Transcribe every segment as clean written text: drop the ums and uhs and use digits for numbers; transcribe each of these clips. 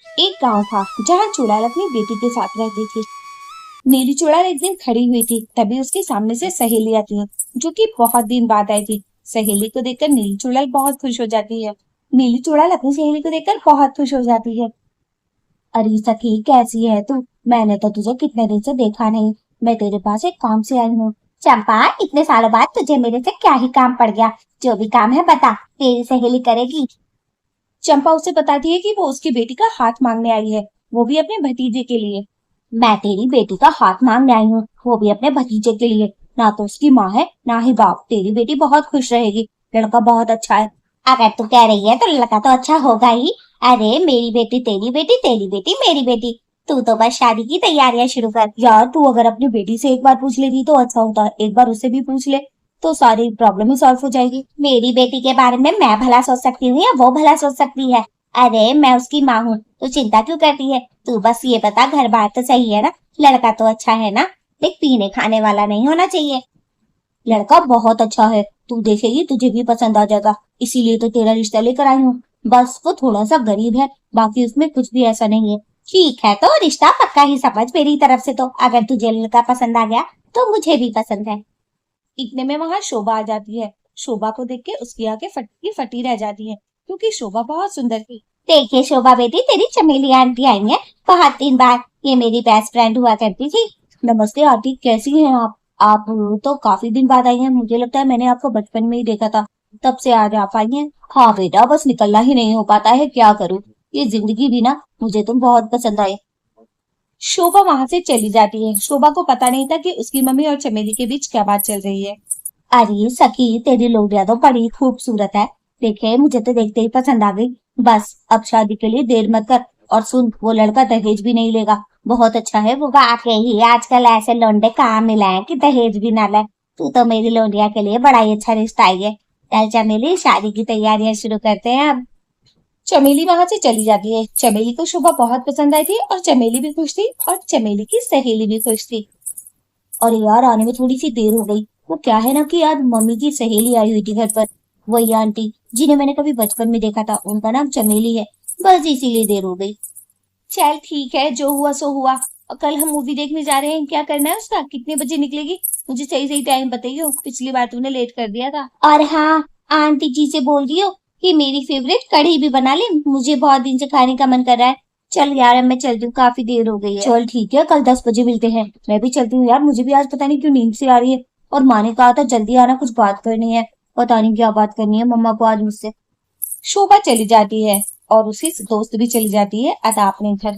एक गांव था जहां चुड़ैल अपनी बेटी के साथ रहती थी। नीली चुड़ैल एक दिन खड़ी हुई थी, तभी उसके सामने से सहेली आती है, जो कि बहुत दिन बाद आई थी। सहेली को देखकर नीली चुड़ैल बहुत खुश हो जाती है। नीली चुड़ैल अपनी सहेली को देखकर बहुत खुश हो जाती है। अरे सखी, कैसी है तू? मैंने तो तुझे कितने दिन से देखा नहीं। मैं तेरे पास एक काम से आई हूँ। चंपा, इतने सालों बाद तुझे मेरे से क्या ही काम पड़ गया? जो भी काम है बता, तेरी सहेली करेगी। चंपा उसे बताती है कि वो उसकी बेटी का हाथ मांगने आई है, वो भी अपने भतीजे के लिए। मैं तेरी बेटी का हाथ मांगने आई हूँ, वो भी अपने भतीजे के लिए। ना तो उसकी माँ है ना ही बाप। तेरी बेटी बहुत खुश रहेगी, लड़का बहुत अच्छा है। अगर तू कह रही है तो लड़का तो अच्छा होगा ही। अरे मेरी बेटी तेरी बेटी, तेरी बेटी मेरी बेटी। तू तो बस शादी की तैयारियां शुरू कर। यार, तू अगर अपनी बेटी से एक बार पूछ लेती तो अच्छा होता। एक बार उससे भी पूछ ले तो सारी प्रॉब्लम ही सॉल्व हो जाएगी। मेरी बेटी के बारे में मैं भला सोच सकती हूँ या वो भला सोच सकती है? अरे मैं उसकी माँ हूँ, तो चिंता क्यों करती है? तू बस ये बता, घर बार तो सही है ना? लड़का तो अच्छा है ना? देख, पीने खाने वाला नहीं होना चाहिए। लड़का बहुत अच्छा है, तू देखेगी तुझे भी पसंद आ जाएगा। इसीलिए तो तेरा रिश्ता लेकर आई हूँ। बस वो थोड़ा सा गरीब है, बाकी उसमें कुछ भी ऐसा नहीं है। ठीक है, तो रिश्ता पक्का ही समझ मेरी तरफ से। तो अगर तुझे लड़का पसंद आ गया तो मुझे भी पसंद है। इतने में वहां शोभा आ जाती है। शोभा को देख के उसकी आंखें फटी फटी रह जाती है, क्योंकि शोभा बहुत सुंदर थी। देखिए शोभा बेटी, तेरी चमेली आंटी आई है बहुत दिन बाद। ये मेरी बेस्ट फ्रेंड हुआ करती थी। नमस्ते आंटी, कैसी हैं आप? आप तो काफी दिन बाद आई हैं। मुझे लगता है मैंने आपको बचपन में ही देखा था, तब से आज आप आई हैं। हाँ बेटा, बस निकलना ही नहीं हो पाता है, क्या करूँ। ये जिंदगी भी ना, मुझे तुम बहुत पसंद आए। शोभा वहां से चली जाती है। शोभा को पता नहीं था कि उसकी मम्मी और चमेली के बीच क्या बात चल रही है। अरे सखी, तेरी लोरिया तो बड़ी खूबसूरत है। देखे, मुझे तो देखते ही पसंद आ गई। बस अब शादी के लिए देर मत कर। और सुन, वो लड़का दहेज भी नहीं लेगा, बहुत अच्छा है वो। वाकई आजकल ऐसे लौंडे कहाँ मिले हैं कि दहेज भी ना ले। तू तो मेरी लोरिया के लिए बड़ा ही अच्छा रिश्ता आई है। चल चमेली, शादी की तैयारियां शुरू करते हैं अब। चमेली वहां से चली जाती है। चमेली को शोभा बहुत पसंद आई थी, और चमेली भी खुश थी, और चमेली की सहेली भी खुश थी। और यार, आने में थोड़ी सी देर हो गई। वो क्या है ना कि आज मम्मी की सहेली आई हुई थी घर पर। वही आंटी जिन्हें मैंने कभी बचपन में देखा था, उनका नाम चमेली है। बस इसीलिए देर हो गई। चल ठीक है, जो हुआ सो हुआ। और कल हम मूवी देखने जा रहे हैं, क्या करना है उसका? कितने बजे निकलेगी? मुझे सही सही टाइम बताइयो, पिछली बार तूने लेट कर दिया था। और हाँ, आंटी जी से बोल दियो कि मेरी फेवरेट कढ़ी भी बना ले। मुझे बहुत दिन से खाने का मन कर रहा है। चल यार, अब मैं चलती हूँ, काफी देर हो गई है। चल ठीक है, कल 10 बजे मिलते हैं। मैं भी चलती हूँ यार, मुझे भी आज पता नहीं क्यों नींद सी आ रही है। और माँ ने कहा था जल्दी आना, कुछ बात करनी है। पता नहीं क्या बात करनी है मम्मा को आज मुझसे। शोभा चली जाती है, और उसकी दोस्त भी चली जाती है अदा अपने घर।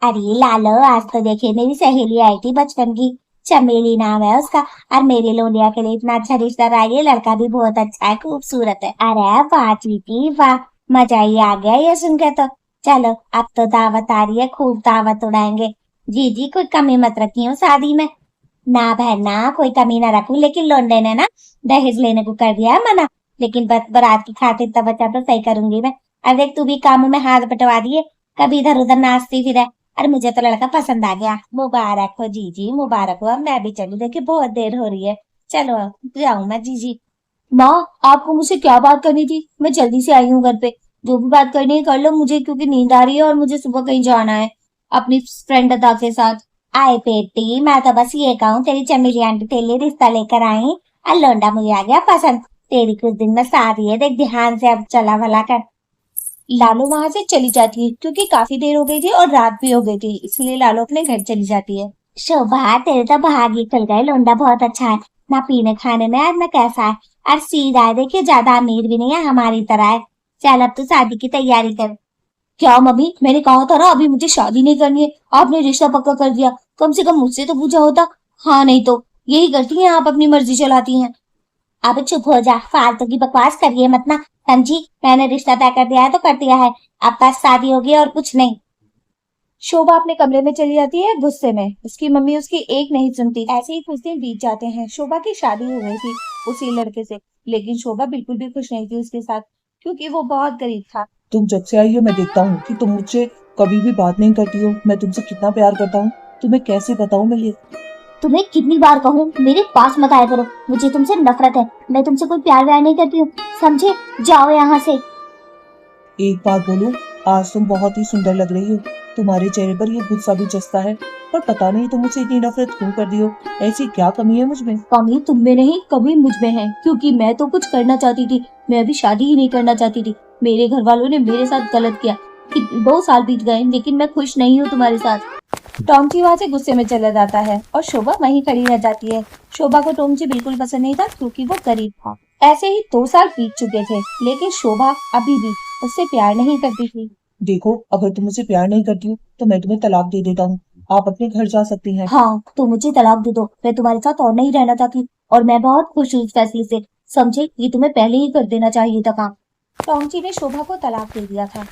अरे लालो, आज तो देखिए मेरी सहेली आई थी बचपन की। चमेली नाम है उसका। और मेरे लोलिया के लिए इतना अच्छा रिश्ता रहा। ये लड़का भी बहुत अच्छा है, खूबसूरत है। अरे वाह चीटी वाह, मजा ही आ गया ये सुनकर तो। चलो, अब तो दावत आ रही है, खूब दावत उड़ाएंगे। जी जी, कोई कमी मत रखियो शादी में। ना बहन ना, कोई कमी ना रखूं, लेकिन लोंडे ने ना दहेज लेने को कर दिया है मना। लेकिन बस बारात की खातिर तब बच्चा तो सही करूंगी मैं। अब देख, तू भी कामों में हाथ बटवा दिए, कभी इधर उधर नाचती फिरे। अरे मुझे तो लड़का पसंद आ गया। मुबारक हो जीजी, मुबारक हो। अब मैं भी चलूं, देखिए बहुत देर हो रही है। चलो अब जाऊं मैं जीजी। माँ, आपको मुझसे क्या बात करनी थी? मैं जल्दी से आई हूँ घर पे। जो भी बात करनी है कर लो, मुझे क्योंकि नींद आ रही है और मुझे सुबह कहीं जाना है अपनी फ्रेंड अदा के साथ। आए बेटी, मैं तो बस ये कहूँ, तेरी चमेली आंटी तेरे लिए रिश्ता लेकर आई और लौंडा मुझे आ गया पसंद। तेरी कुछ दिन में शादी है, देख ध्यान से अब चला भला कर। लालू वहां से चली जाती है, क्योंकि काफी देर हो गई थी और रात भी हो गई थी, इसलिए लालू अपने घर चली जाती है। शोभा, तेरे तो भाग ही खुल गए। लोंडा बहुत अच्छा है ना, पीने खाने में आज ना कैसा है। और सीधा है, देखिए ज्यादा अमीर भी नहीं है, हमारी तरह है। चल अब तू शादी की तैयारी कर। क्या मम्मी, मैंने कहा था ना अभी मुझे शादी नहीं करनी है, आपने रिश्ता पक्का कर दिया। कम से कम मुझसे तो पूछा होता। हाँ नहीं तो यही करती हैं आप, अपनी मर्जी चलाती हैं। अब चुप हो जा, फालतू की बकवास करिए मत ना। समझी? मैंने रिश्ता तय कर दिया है तो कर दिया है। अब बस शादी होगी और कुछ नहीं। शोभा अपने कमरे में चली जाती है गुस्से में। उसकी मम्मी उसकी एक नहीं सुनती। ऐसे ही कुछ दिन बीत जाते हैं। शोभा की शादी हो गई थी उसी लड़के से, लेकिन शोभा बिल्कुल भी खुश नहीं थी उसके साथ, क्योंकि वो बहुत गरीब था। तुम जब से आई हो मैं देखता हूँ कि तुम मुझसे कभी भी बात नहीं करती हो। मैं तुमसे कितना प्यार करता हूँ, तुम्हें कैसे बताऊँ मैं ये। तुम्हें कितनी बार कहूँ, मेरे पास मत आया करो। मुझे तुमसे नफरत है। मैं तुमसे कोई प्यार व्यार नहीं करती हूँ, समझे? जाओ यहाँ से। एक बात बोलूं, आज तुम बहुत ही सुंदर लग रही हो। तुम्हारे चेहरे पर ये गुस्सा भी जचता है। पर पता नहीं तुम मुझसे इतनी नफरत क्यों कर दी हो। ऐसी क्या कमी है मुझ में? कमी तुम में नहीं, कमी मुझ में है, क्योंकि मैं तो कुछ करना चाहती थी। मैं अभी शादी ही नहीं करना चाहती थी। मेरे घर वालों ने मेरे साथ गलत किया कि 2 साल बीत गए, लेकिन मैं खुश नहीं हूँ तुम्हारे साथ। टॉमची वहाँ से गुस्से में चला जाता है और शोभा वहीं खड़ी रह जाती है। शोभा को टॉमची बिल्कुल पसंद नहीं था, क्योंकि वो गरीब था। ऐसे ही 2 साल बीत चुके थे, लेकिन शोभा अभी भी उससे प्यार नहीं करती थी। देखो, अगर तुम मुझसे प्यार नहीं करती हो तो मैं तुम्हें तलाक दे देता हूँ। आप अपने घर जा सकती हैं। हाँ, तो मुझे तलाक दे दो, मैं तुम्हारे साथ और नहीं रहना चाहती, और मैं बहुत खुश हूँ इस फैसले से। समझे, ये तुम्हें पहले ही कर देना चाहिए था काम। टॉमची ने शोभा को तलाक दे दिया था।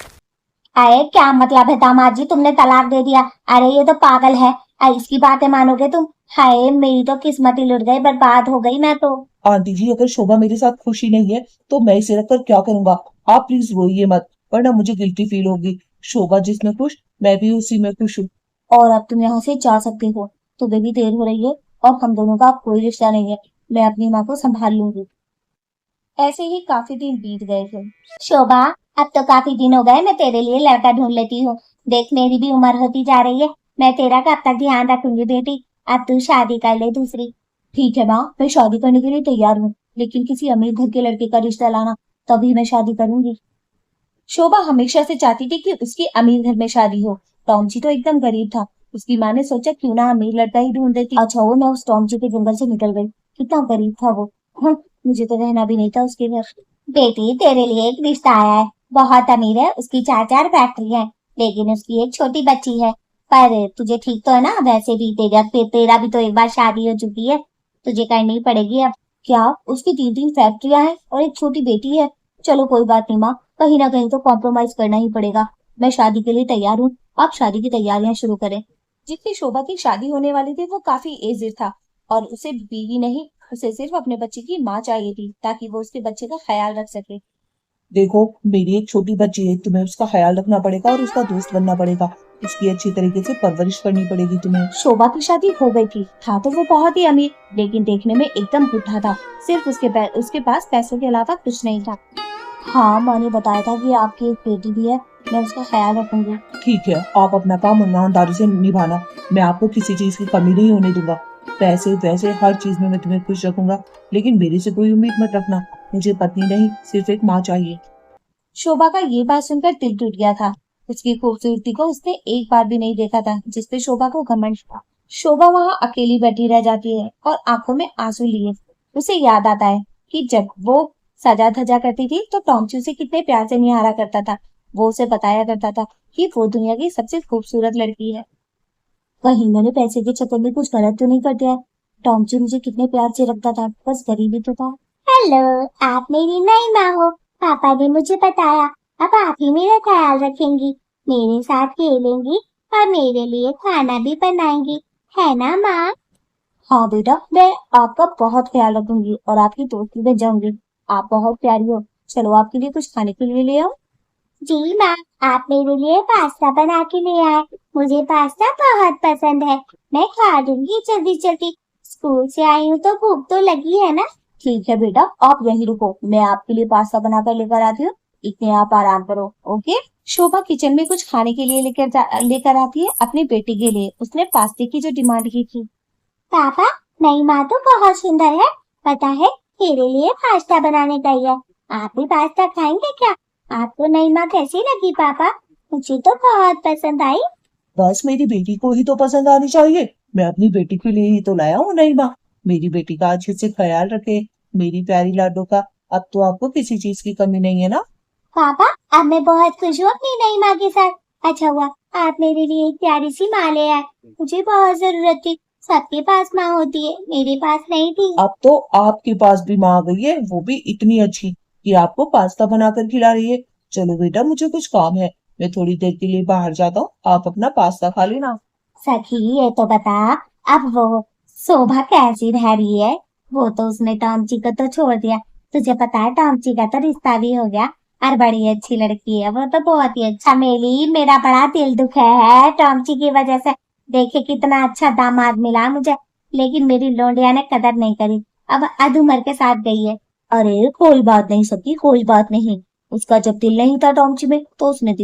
अरे क्या मतलब है दामाद जी, तुमने तलाक दे दिया? अरे ये तो पागल है। इसकी बातें मानोगे तुम? हाय, मेरी तो किस्मत ही लुट गई, बर्बाद हो गई मैं तो। आंटी जी, अगर शोभा मेरे साथ खुशी नहीं है तो मैं इसे रखकर क्या करूंगा। आप प्लीज रोइए मत, वरना मुझे गिल्टी फील होगी। शोभा जिसमें खुश, मैं भी उसी में खुश हूँ। और अब तुम यहाँ से जा सकते हो। तुम्हें भी देर हो रही है, और हम दोनों का अब कोई रिश्ता नहीं है। मैं अपनी माँ को संभाल लूंगी। ऐसे ही काफी दिन बीत गए थे। शोभा, अब तो काफी दिन हो गए, मैं तेरे लिए लड़का ढूंढ लेती हूँ। देख, मेरी भी उम्र होती जा रही है। मैं तेरा कब तक ध्यान रखूंगी बेटी। अब तू शादी कर ले दूसरी। ठीक है माँ, मैं शादी करने के लिए तैयार हूँ, लेकिन किसी अमीर घर के लड़के का रिश्ता लाना, तभी मैं शादी करूंगी। शोभा हमेशा से चाहती थी कि उसकी अमीर घर में शादी हो। टॉमची तो एकदम गरीब था। उसकी माँ ने सोचा क्यों ना अमीर लड़का ही ढूंढ देती। अच्छा वो ना उस टॉमची के जंगल से निकल गई। कितना गरीब था वो। मुझे तो रहना भी नहीं था उसके घर। बेटी, तेरे लिए एक रिश्ता आया है। बहुत अमीर है, उसकी 4-4 फैक्ट्री है, लेकिन उसकी एक छोटी बच्ची है। पर तुझे ठीक तो है ना? वैसे भी तेरा भी तो एक बार शादी हो चुकी है, तुझे करनी पड़ेगी अब। क्या? उसकी 3-3 फैक्ट्रियां हैं और एक छोटी बेटी है? चलो कोई बात नहीं माँ, कहीं ना कहीं तो कॉम्प्रोमाइज करना ही पड़ेगा। मैं शादी के लिए तैयार हूँ, आप शादी की तैयारियां शुरू करें। जितनी शोभा की शादी होने वाली थी वो काफी एजेड था, और उसे बीवी नहीं, उसे सिर्फ अपने बच्चे की माँ चाहिए थी, ताकि वो उसके बच्चे का ख्याल रख सके। देखो, मेरी एक छोटी बच्ची है, तुम्हें उसका ख्याल रखना पड़ेगा और उसका दोस्त बनना पड़ेगा। उसकी अच्छी तरीके से परवरिश करनी पड़ेगी तुम्हें। शोभा की शादी हो गई थी। था तो वो बहुत ही अमीर, लेकिन देखने में एकदम बुढ़ा था। सिर्फ उसके पास पैसों के अलावा कुछ नहीं था। हाँ, माँ ने बताया था कि आपकी एक बेटी भी है, मैं उसका ख्याल रखूंगी। ठीक है, आप अपना काम ईमानदारी से निभाना। मैं आपको किसी चीज की कमी नहीं होने दूंगा। पैसे वैसे हर चीज में मैं तुम्हें खुश रखूंगा, लेकिन मेरे से कोई उम्मीद मत रखना। मुझे पत्नी नहीं, सिर्फ एक माँ चाहिए। शोभा का ये बात सुनकर दिल टूट गया था। उसकी खूबसूरती को उसने एक बार भी नहीं देखा था, जिसपे शोभा को घमंड था। शोभा वहां अकेली बैठी रह जाती है और आंखों में आंसू लिए। उसे याद आता है कि जब वो सजा धजा करती थी तो टॉमची उसे कितने प्यार से निहारा करता था। वो उसे बताया करता था कि वो दुनिया की सबसे खूबसूरत लड़की है। कहीं मैंने पैसे के चक्कर में कुछ गलत तो नहीं कर दिया है? टॉमची मुझे कितने प्यार से रखता था, बस गरीबी तो था। हेलो, आप मेरी नई माँ हो। पापा ने मुझे बताया, अब आप ही मेरा ख्याल रखेंगी, मेरे साथ खेलेंगी और मेरे लिए खाना भी बनाएंगी, है ना माँ? हाँ बेटा, मैं आपका बहुत ख्याल रखूंगी और आपकी दोस्ती में जाऊंगी। आप बहुत प्यारी हो। चलो आपके लिए कुछ खाने के लिए ले आओ। जी माँ, आप मेरे लिए पास्ता बना के ले आए। मुझे पास्ता बहुत पसंद है, मैं खा लूंगी जल्दी जल्दी। स्कूल से आई हूँ तो भूख तो लगी है ना? ठीक है बेटा, आप यहीं रुको, मैं आपके लिए पास्ता बनाकर लेकर आती हूँ। इतने आप आराम करो, ओके? शोभा किचन में कुछ खाने के लिए लेकर आती है अपनी बेटी के लिए। उसने पास्ते की जो डिमांड की थी। पापा, नई माँ तो बहुत सुंदर है। पता है, तेरे लिए पास्ता बनाने गई है। आप भी पास्ता खाएंगे क्या? आपको नई माँ कैसी लगी पापा? मुझे तो बहुत पसंद आई। बस मेरी बेटी को ही तो पसंद आनी चाहिए। मैं अपनी बेटी के लिए ही तो लाया हूँ नई माँ। मेरी बेटी का अच्छे से ख्याल रखे, मेरी प्यारी लाडो का। अब तो आपको किसी चीज की कमी नहीं है ना? पापा, अब मैं बहुत खुश हूँ अपनी नई माँ के साथ। अच्छा हुआ आप मेरे लिए एक प्यारी सी माँ ले आए, मुझे बहुत जरूरत थी। सबके पास माँ होती है, मेरे पास नहीं थी। अब तो आपके पास भी माँ आ गई है, वो भी इतनी अच्छी कि आपको पास्ता बनाकर खिला रही है। चलो बेटा, मुझे कुछ काम है, मैं थोड़ी देर के लिए बाहर जाता हूँ, आप अपना पास्ता खा लेना। सखी, ये तो बता, अब वो शोभा कैसी रह रही है? वो तो उसने टॉमची को तो छोड़ दिया। तुझे पता है टॉमची का तो रिश्ता भी हो गया, और बड़ी अच्छी लड़की है वो तो, बहुत ही अच्छा। मेली, मेरा बड़ा दिल दुखा है टॉमची की वजह से। देखे कितना अच्छा दामाद मिला मुझे, लेकिन मेरी लोंडिया ने कदर नहीं करी, अब अधूमर के साथ गई है। अरे कोई बात नहीं सखी, कोई बात नहीं। उसका जब दिल नहीं था टॉमची में तो उसने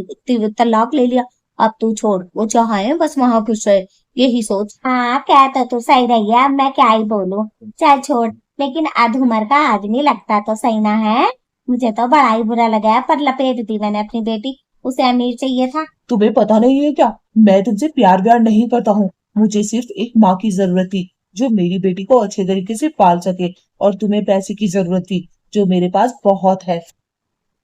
तलाक ले लिया। अब तू छोड़, वो जहाँ है बस वहां खुश रहे, यही सोच। हाँ, कहता तो सही रही है, अब मैं क्या ही बोलूं। चल छोड़, लेकिन अधूमर का आदमी लगता तो सही ना है। मुझे तो बड़ा ही बुरा लगा, पर लपेट दी मैंने अपनी बेटी। उसे अमीर चाहिए था। तुम्हें पता नहीं है क्या, मैं तुमसे प्यार व्यार नहीं करता हूँ। मुझे सिर्फ एक माँ की जरूरत थी जो मेरी बेटी को अच्छे तरीके से पाल सके, और तुम्हें पैसे की जरूरत थी जो मेरे पास बहुत है।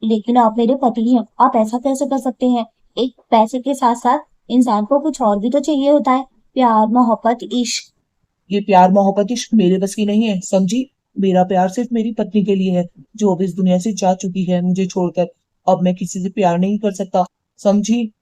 लेकिन आप मेरे पति हैं, आप ऐसा कैसे कर सकते हैं? एक पैसे के साथ साथ इंसान को कुछ और भी तो चाहिए होता है, प्यार, मोहब्बत, इश्क। ये प्यार मोहब्बत इश्क मेरे बस की नहीं है, समझी। मेरा प्यार सिर्फ मेरी पत्नी के लिए है, जो अब इस दुनिया से जा चुकी है मुझे छोड़कर। अब मैं किसी से प्यार नहीं कर सकता, समझी।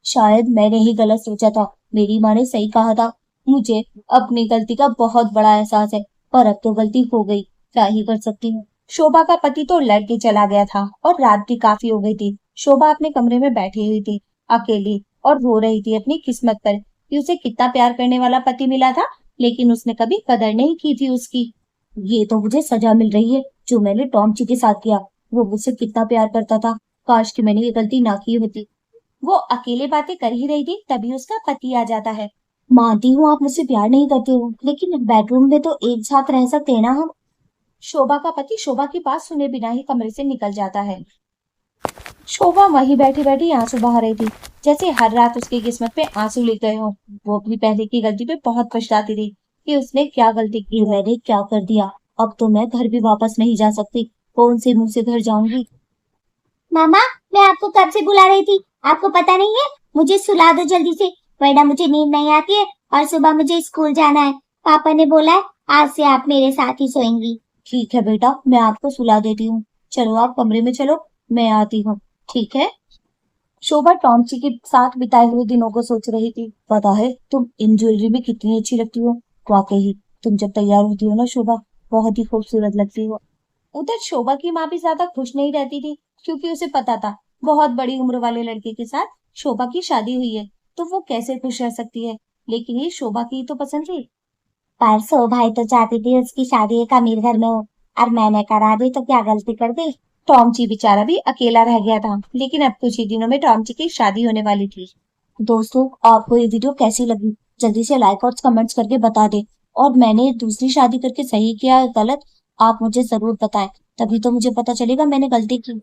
शायद मैंने ही गलत सोचा था, मेरी माँ ने सही कहा था। मुझे अपनी गलती का बहुत बड़ा एहसास है, पर अब तो गलती हो गई, क्या ही कर सकती हूँ। शोभा का पति तो लड़ के चला गया था और रात भी काफी हो गई थी। शोभा अपने कमरे में बैठी हुई थी, अकेली, और रो रही थी अपनी किस्मत पर कि उसे कितना प्यार करने वाला पति मिला था, लेकिन उसने कभी कदर नहीं की थी उसकी। ये तो मुझे सजा मिल रही है जो मैंने टॉमची के साथ किया। वो मुझसे कितना प्यार करता था, काश कि मैंने ये गलती ना की होती। वो अकेले बातें कर ही रही थी, तभी उसका पति आ जाता है। मानती हूँ आप मुझसे प्यार नहीं करते हो, लेकिन बेडरूम में तो एक साथ रह सकते हैं ना हम। शोभा का पति शोभा की बात सुने बिना ही कमरे से निकल जाता है। शोभा वहीं बैठी बैठी आंसू बहा रही थी, जैसे हर रात उसकी किस्मत पे आंसू लिख गए हो। वो अपनी पहले की गलती पे बहुत पछताती थी कि उसने क्या गलती की, मैंने क्या कर दिया। अब तो मैं घर भी वापस नहीं जा सकती, कौन से मुंह से घर जाऊंगी। मामा, मैं आपको कब से बुला रही थी, आपको पता नहीं है? मुझे सुला दो जल्दी से, वरना मुझे नींद नहीं आती है और सुबह मुझे स्कूल जाना है। पापा ने बोला है आज से आप मेरे साथ ही सोएंगी। ठीक है बेटा, मैं आपको सुला देती हूँ। चलो आप कमरे में चलो, मैं आती हूँ। ठीक है। शोभा टॉमची के साथ बिताए हुए दिनों को सोच रही थी। पता है तुम इन ज्वेलरी में कितनी अच्छी लगती हो। वाकई तुम जब तैयार होती हो ना शोभा, बहुत ही खूबसूरत लगती हो। उधर शोभा की माँ भी ज्यादा खुश नहीं रहती थी, क्योंकि उसे पता था बहुत बड़ी उम्र वाले लड़के के साथ शोभा की शादी हुई है, तो वो कैसे खुश रह सकती है। लेकिन ये शोभा की तो पसंद थी। पर शोभा ही तो चाहती थी उसकी शादी एक अमीर घर में हो, और मैंने करा दी तो क्या गलती कर दी। टॉमची बेचारा भी अकेला रह गया था, लेकिन अब कुछ ही दिनों में टॉमची की शादी होने वाली थी। दोस्तों, आपको ये वीडियो कैसी लगी, जल्दी से लाइक और कमेंट्स करके बता दे। और मैंने दूसरी शादी करके सही किया या गलत, आप मुझे जरूर बताएं, तभी तो मुझे पता चलेगा मैंने गलती की।